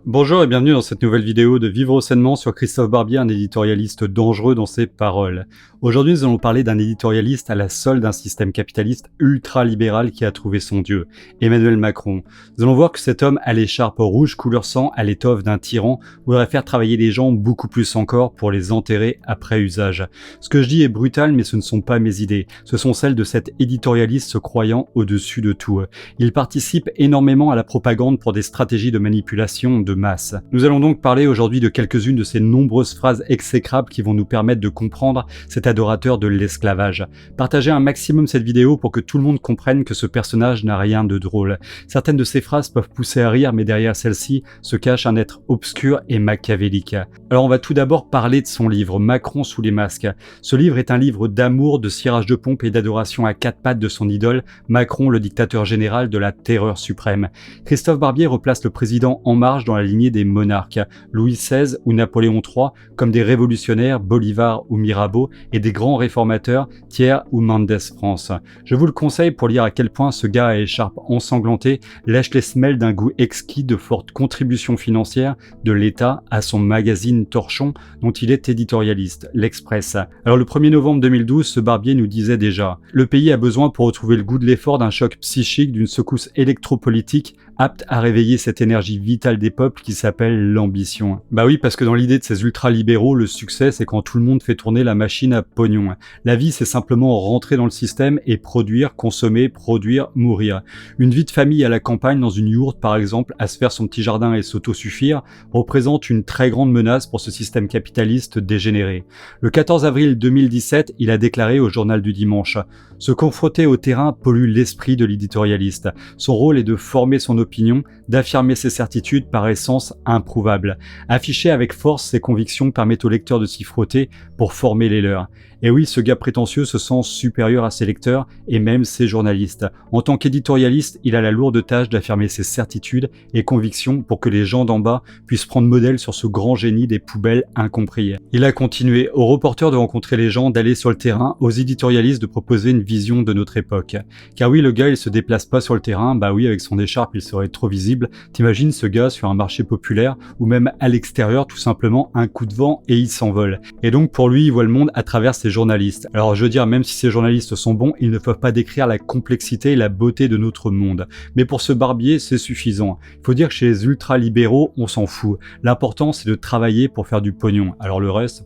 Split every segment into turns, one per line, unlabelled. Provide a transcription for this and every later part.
Bonjour et bienvenue dans cette nouvelle vidéo de Vivre sainement sur Christophe Barbier, un éditorialiste dangereux dans ses paroles. Aujourd'hui, nous allons parler d'un éditorialiste à la solde d'un système capitaliste ultra-libéral qui a trouvé son dieu, Emmanuel Macron. Nous allons voir que cet homme à l'écharpe rouge couleur sang, à l'étoffe d'un tyran, voudrait faire travailler les gens beaucoup plus encore pour les enterrer après usage. Ce que je dis est brutal, mais ce ne sont pas mes idées. Ce sont celles de cet éditorialiste se croyant au-dessus de tout. Il participe énormément à la propagande pour des stratégies de manipulation de masse. Nous allons donc parler aujourd'hui de quelques-unes de ces nombreuses phrases exécrables qui vont nous permettre de comprendre cet adorateur de l'esclavage. Partagez un maximum cette vidéo pour que tout le monde comprenne que ce personnage n'a rien de drôle. Certaines de ces phrases peuvent pousser à rire, mais derrière celles-ci se cache un être obscur et machiavélique. Alors on va tout d'abord parler de son livre, Macron sous les masques. Ce livre est un livre d'amour, de cirage de pompe et d'adoration à quatre pattes de son idole, Macron, le dictateur général de la terreur suprême. Christophe Barbier replace le président En Marche dans la lignée des monarques, Louis XVI ou Napoléon III, comme des révolutionnaires, Bolivar ou Mirabeau, et des grands réformateurs, Thiers ou Mendes France. Je vous le conseille pour lire à quel point ce gars à écharpe ensanglantée lèche les semelles d'un goût exquis de forte contribution financière de l'État à son magazine Torchon, dont il est éditorialiste, l'Express. Alors le 1er novembre 2012, ce Barbier nous disait déjà « Le pays a besoin pour retrouver le goût de l'effort d'un choc psychique, d'une secousse électropolitique, apte à réveiller cette énergie vitale des peuples qui s'appelle l'ambition. » Bah oui, parce que dans l'idée de ces ultra-libéraux, le succès c'est quand tout le monde fait tourner la machine à pognon. La vie c'est simplement rentrer dans le système et produire, consommer, produire, mourir. Une vie de famille à la campagne dans une yourte par exemple, à se faire son petit jardin et s'autosuffire, représente une très grande menace pour ce système capitaliste dégénéré. Le 14 avril 2017, il a déclaré au journal du dimanche « Se confronter au terrain pollue l'esprit de l'éditorialiste. Son rôle est de former son opinion, d'affirmer ses certitudes par essence improuvables. Afficher avec force ses convictions permet au lecteur de s'y frotter pour former les leurs. » Et oui, ce gars prétentieux se sent supérieur à ses lecteurs et même ses journalistes. En tant qu'éditorialiste, il a la lourde tâche d'affirmer ses certitudes et convictions pour que les gens d'en bas puissent prendre modèle sur ce grand génie des poubelles incompris. Il a continué aux reporters de rencontrer les gens, d'aller sur le terrain, aux éditorialistes de proposer une vision de notre époque. Car oui, le gars, il se déplace pas sur le terrain, bah oui, avec son écharpe, il serait trop visible. T'imagines ce gars sur un marché populaire ou même à l'extérieur, tout simplement un coup de vent et il s'envole. Et donc pour lui, il voit le monde à travers ses journalistes. Alors je veux dire, même si ces journalistes sont bons, ils ne peuvent pas décrire la complexité et la beauté de notre monde. Mais pour ce Barbier, c'est suffisant. Il faut dire que chez les ultra-libéraux, on s'en fout. L'important, c'est de travailler pour faire du pognon. Alors le reste...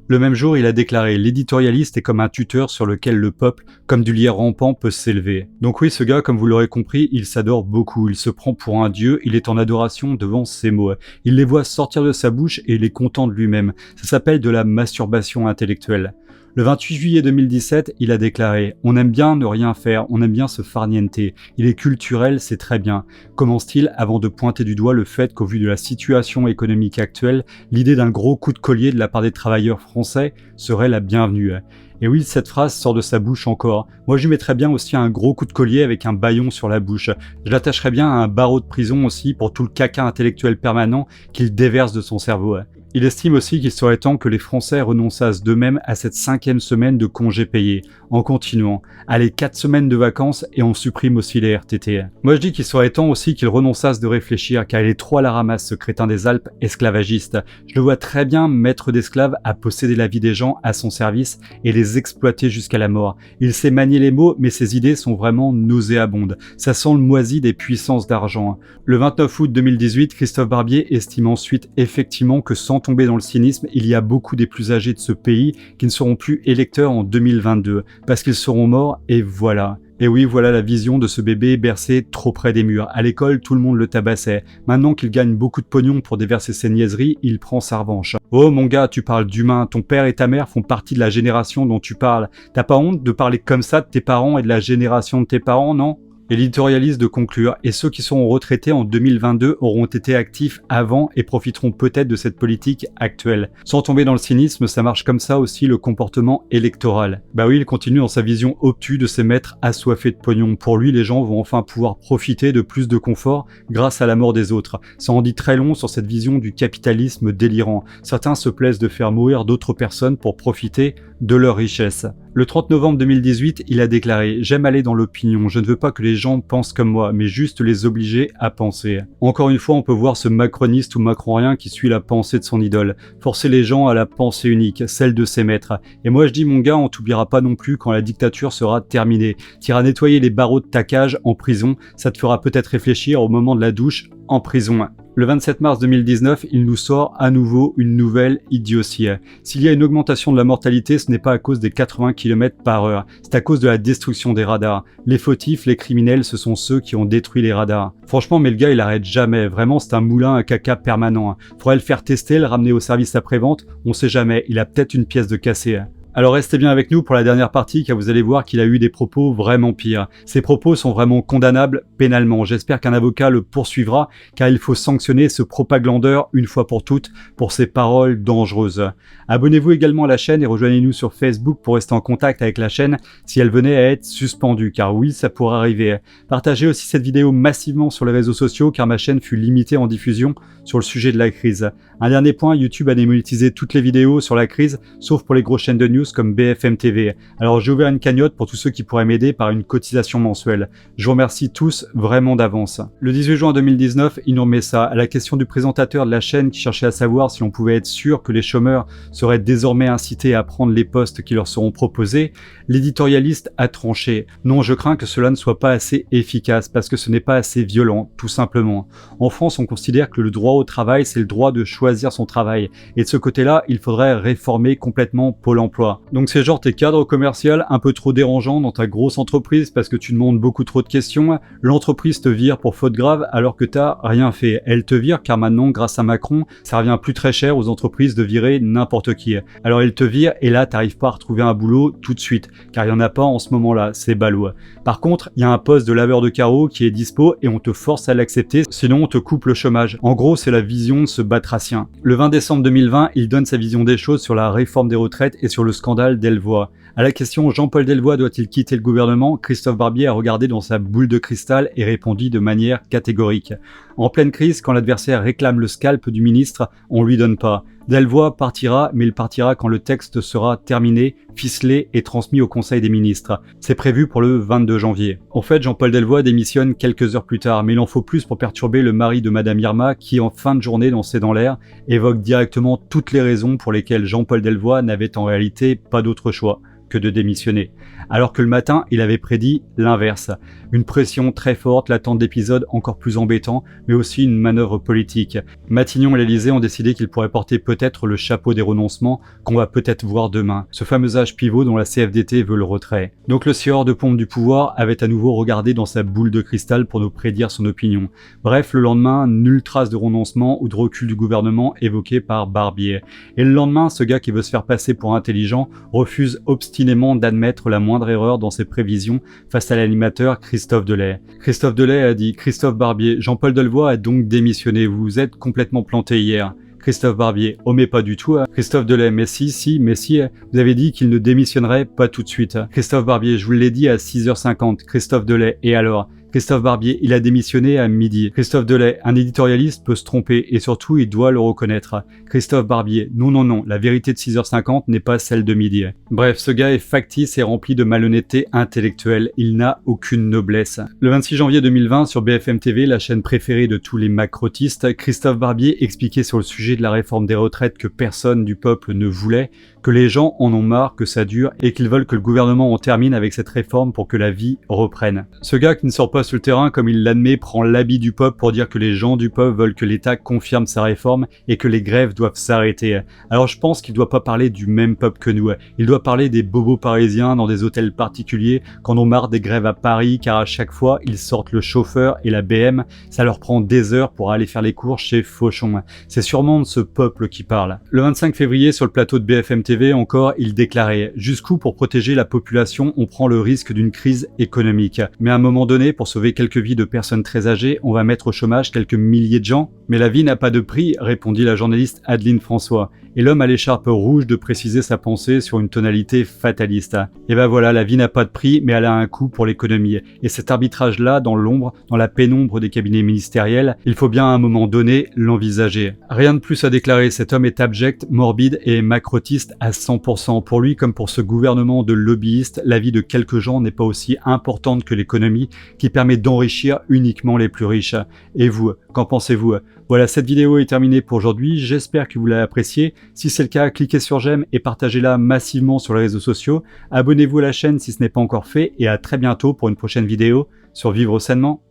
Le même jour, il a déclaré « L'éditorialiste est comme un tuteur sur lequel le peuple, comme du lierre rampant, peut s'élever. » Donc oui, ce gars, comme vous l'aurez compris, il s'adore beaucoup, il se prend pour un dieu, il est en adoration devant ses mots. Il les voit sortir de sa bouche et il est content de lui-même. Ça s'appelle de la masturbation intellectuelle. Le 28 juillet 2017, il a déclaré « On aime bien ne rien faire, on aime bien se farniente. Il est culturel, c'est très bien. » Commence-t-il avant de pointer du doigt le fait qu'au vu de la situation économique actuelle, l'idée d'un gros coup de collier de la part des travailleurs français serait la bienvenue. Et oui, cette phrase sort de sa bouche encore. Moi, je lui mettrais bien aussi un gros coup de collier avec un bâillon sur la bouche. Je l'attacherais bien à un barreau de prison aussi pour tout le caca intellectuel permanent qu'il déverse de son cerveau. Il estime aussi qu'il serait temps que les Français renonçassent d'eux-mêmes à cette 5e semaine de congés payés, en continuant. Allez, 4 semaines de vacances et on supprime aussi les RTT. Moi je dis qu'il serait temps aussi qu'ils renonçassent de réfléchir, car il est trop à la ramasse ce crétin des Alpes esclavagiste. Je le vois très bien maître d'esclaves à posséder la vie des gens à son service et les exploiter jusqu'à la mort. Il sait manier les mots, mais ses idées sont vraiment nauséabondes. Ça sent le moisi des puissances d'argent. Le 29 août 2018, Christophe Barbier estime ensuite effectivement que sans tomber dans le cynisme, il y a beaucoup des plus âgés de ce pays qui ne seront plus électeurs en 2022, parce qu'ils seront morts et voilà. Et oui, voilà la vision de ce bébé bercé trop près des murs. À l'école, tout le monde le tabassait. Maintenant qu'il gagne beaucoup de pognon pour déverser ses niaiseries, il prend sa revanche. Oh mon gars, tu parles d'humain, ton père et ta mère font partie de la génération dont tu parles. T'as pas honte de parler comme ça de tes parents et de la génération de tes parents, non ? Et l'éditorialiste de conclure, et ceux qui seront retraités en 2022 auront été actifs avant et profiteront peut-être de cette politique actuelle. Sans tomber dans le cynisme, ça marche comme ça aussi le comportement électoral. Bah oui, il continue dans sa vision obtuse de ces maîtres assoiffés de pognon. Pour lui, les gens vont enfin pouvoir profiter de plus de confort grâce à la mort des autres. Ça en dit très long sur cette vision du capitalisme délirant. Certains se plaisent de faire mourir d'autres personnes pour profiter de leur richesse. Le 30 novembre 2018, il a déclaré « J'aime aller dans l'opinion, je ne veux pas que les gens pensent comme moi, mais juste les obliger à penser. » Encore une fois, on peut voir ce macroniste ou macronien qui suit la pensée de son idole, forcer les gens à la pensée unique, celle de ses maîtres. Et moi je dis mon gars, on t'oubliera pas non plus quand la dictature sera terminée. T'iras nettoyer les barreaux de ta cage en prison, ça te fera peut-être réfléchir au moment de la douche en prison. Le 27 mars 2019, il nous sort à nouveau une nouvelle idiotie. S'il y a une augmentation de la mortalité, ce n'est pas à cause des 80 km/h, c'est à cause de la destruction des radars. Les fautifs, les criminels, ce sont ceux qui ont détruit les radars. Franchement, mais le gars, il arrête jamais. Vraiment, c'est un moulin à caca permanent. Faudrait le faire tester, le ramener au service après-vente, on sait jamais, il a peut-être une pièce de cassé. Alors restez bien avec nous pour la dernière partie car vous allez voir qu'il a eu des propos vraiment pires. Ces propos sont vraiment condamnables pénalement. J'espère qu'un avocat le poursuivra car il faut sanctionner ce propagandeur une fois pour toutes pour ses paroles dangereuses. Abonnez-vous également à la chaîne et rejoignez-nous sur Facebook pour rester en contact avec la chaîne si elle venait à être suspendue car oui, ça pourrait arriver. Partagez aussi cette vidéo massivement sur les réseaux sociaux car ma chaîne fut limitée en diffusion sur le sujet de la crise. Un dernier point, YouTube a démonétisé toutes les vidéos sur la crise sauf pour les grosses chaînes de news comme BFM TV. Alors j'ai ouvert une cagnotte pour tous ceux qui pourraient m'aider par une cotisation mensuelle. Je vous remercie tous vraiment d'avance. Le 18 juin 2019, il nous remet ça. À la question du présentateur de la chaîne qui cherchait à savoir si on pouvait être sûr que les chômeurs seraient désormais incités à prendre les postes qui leur seront proposés, l'éditorialiste a tranché. Non, je crains que cela ne soit pas assez efficace parce que ce n'est pas assez violent, tout simplement. En France, on considère que le droit au travail, c'est le droit de choisir son travail. Et de ce côté-là, il faudrait réformer complètement Pôle emploi. Donc c'est genre tes cadres commercial un peu trop dérangeants dans ta grosse entreprise parce que tu demandes beaucoup trop de questions, l'entreprise te vire pour faute grave alors que t'as rien fait. Elle te vire car maintenant, grâce à Macron, ça revient plus très cher aux entreprises de virer n'importe qui. Alors elle te vire et là t'arrives pas à retrouver un boulot tout de suite car il y en a pas en ce moment-là, c'est ballot. Par contre, il y a un poste de laveur de carreaux qui est dispo et on te force à l'accepter, sinon on te coupe le chômage. En gros, c'est la vision de ce batracien. Le 20 décembre 2020, il donne sa vision des choses sur la réforme des retraites et sur le scandale Delvoye. À la question Jean-Paul Delvoye doit-il quitter le gouvernement, Christophe Barbier a regardé dans sa boule de cristal et répondit de manière catégorique. En pleine crise, quand l'adversaire réclame le scalp du ministre, on lui donne pas. Delvoye partira, mais il partira quand le texte sera terminé, ficelé et transmis au Conseil des ministres. C'est prévu pour le 22 janvier. En fait, Jean-Paul Delvoye démissionne quelques heures plus tard, mais il en faut plus pour perturber le mari de Madame Irma qui, en fin de journée dans C'est dans l'air, évoque directement toutes les raisons pour lesquelles Jean-Paul Delvoye n'avait en réalité pas d'autre choix que de démissionner. Alors que le matin, il avait prédit l'inverse. Une pression très forte, l'attente d'épisodes encore plus embêtants, mais aussi une manœuvre politique. Matignon et l'Élysée ont décidé qu'il pourrait porter peut-être le chapeau des renoncements qu'on va peut-être voir demain. Ce fameux âge pivot dont la CFDT veut le retrait. Donc le sieur de pompe du pouvoir avait à nouveau regardé dans sa boule de cristal pour nous prédire son opinion. Bref, le lendemain, nulle trace de renoncement ou de recul du gouvernement évoqué par Barbier. Et le lendemain, ce gars qui veut se faire passer pour intelligent refuse obstinément d'admettre la moindre erreur dans ses prévisions face à l'animateur Christophe Delay. Christophe Delay a dit « Christophe Barbier, Jean-Paul Delvoye a donc démissionné, vous vous êtes complètement planté hier ». Christophe Barbier, oh mais pas du tout. Christophe Delay, mais si, vous avez dit qu'il ne démissionnerait pas tout de suite. Christophe Barbier, je vous l'ai dit à 6h50. Christophe Delay, et alors ? Christophe Barbier, il a démissionné à midi. Christophe Delay, un éditorialiste peut se tromper et surtout il doit le reconnaître. Christophe Barbier, non, la vérité de 6h50 n'est pas celle de midi. Bref, ce gars est factice et rempli de malhonnêteté intellectuelle. Il n'a aucune noblesse. Le 26 janvier 2020, sur BFM TV, la chaîne préférée de tous les macrotistes, Christophe Barbier expliquait sur le sujet de la réforme des retraites que personne du peuple ne voulait, que les gens en ont marre, que ça dure et qu'ils veulent que le gouvernement en termine avec cette réforme pour que la vie reprenne. Ce gars qui ne sort pas sur le terrain, comme il l'admet, prend l'habit du peuple pour dire que les gens du peuple veulent que l'État confirme sa réforme et que les grèves doivent s'arrêter. Alors je pense qu'il doit pas parler du même peuple que nous. Il doit parler des bobos parisiens dans des hôtels particuliers quand on marre des grèves à Paris car à chaque fois ils sortent le chauffeur et la BM, ça leur prend des heures pour aller faire les courses chez Fauchon. C'est sûrement de ce peuple qui parle. Le 25 février sur le plateau de BFM TV encore, il déclarait « Jusqu'où pour protéger la population on prend le risque d'une crise économique. Mais à un moment donné, pour sauver quelques vies de personnes très âgées, on va mettre au chômage quelques milliers de gens. Mais la vie n'a pas de prix, répondit la journaliste Adeline François. Et l'homme à l'écharpe rouge de préciser sa pensée sur une tonalité fataliste. Et ben voilà, la vie n'a pas de prix, mais elle a un coût pour l'économie. Et cet arbitrage-là, dans l'ombre, dans la pénombre des cabinets ministériels, il faut bien à un moment donné l'envisager. Rien de plus à déclarer, cet homme est abject, morbide et macrotiste à 100%. Pour lui, comme pour ce gouvernement de lobbyistes, la vie de quelques gens n'est pas aussi importante que l'économie qui permet d'enrichir uniquement les plus riches. Et vous, qu'en pensez-vous? Voilà, cette vidéo est terminée pour aujourd'hui, j'espère que vous l'avez appréciée. Si c'est le cas, cliquez sur j'aime et partagez-la massivement sur les réseaux sociaux. Abonnez-vous à la chaîne si ce n'est pas encore fait et à très bientôt pour une prochaine vidéo sur Vivre Sainement.